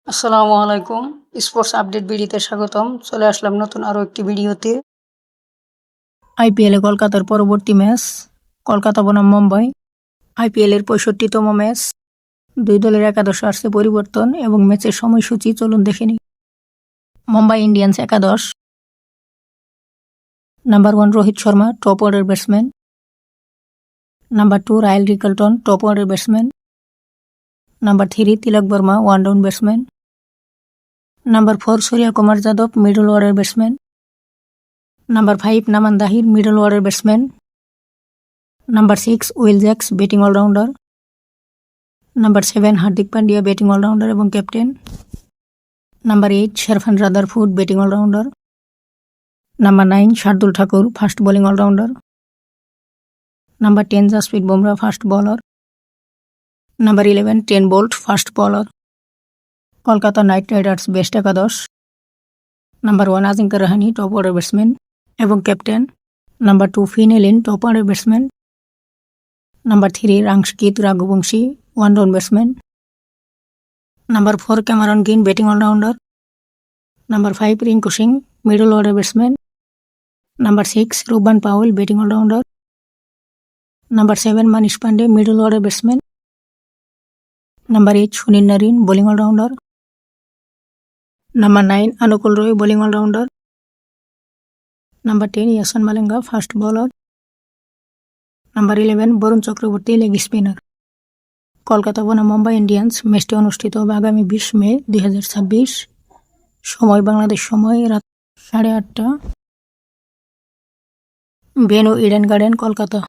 আসসালামু আলাইকুম। Sports update বিডিতে স্বাগতম। চলে আসলাম নতুন আরও একটি ভিডিওতে। আইপিএলে কলকাতার পরবর্তী ম্যাচ কলকাতা বনাম মুম্বাই। আইপিএলের ৬৫তম ম্যাচ। দুই দলের একাদশ আসছে পরিবর্তন এবং ম্যাচের সময়সূচি চলুন দেখে নিই। মুম্বাই ইন্ডিয়ান্স একাদশ। Number 1 Rohit Sharma, top order batsman. Number 2 Ryan Rickelton, top order batsman. Number 3 Tilak Varma, one down batsman. Number 4 Surya Kumar Yadav, middle order batsman. Number 5 Naman Dhir, middle order batsman. Number 6 Will Jacks, batting allrounder. Number 7 Hardik Pandya, batting allrounder এবং captain. Number 8 Sherfane Rutherford, batting allrounder. Number 9 Shardul Thakur, fast bowling allrounder. Number 10 Jasprit Bumrah, fast bowler. Number 11 Trent Boult, fast bowler. Kolkata Knight Riders best একাদশ। Number 1 Ajinkya Rahane, top order batsman এবং captain. Number 2 Finn Allen, top order batsman. Number 3 রাংশকিত Raghuvanshi, one down batsman. Number 4 Cameron Green, batting allrounder. Number 5 Rinku Singh, middle order batsman. Number 6 Rovman Powell, batting allrounder. Number 7 Manish Pandey, middle order batsman. Number 8 Sunil Narine, bowling allrounder. Number 9 Anukul Roy, bowling allrounder. Number 10 Eshan Malinga, fast bowler. Number 11 Varun Chakravarthy, leg spinner. Kolkata বনাম Mumbai Indians ম্যাচটি অনুষ্ঠিত হবে আগামী 20 মে 2026। সময় বাংলাদেশ সময় রাত 8:30। Venue Eden garden, Kolkata.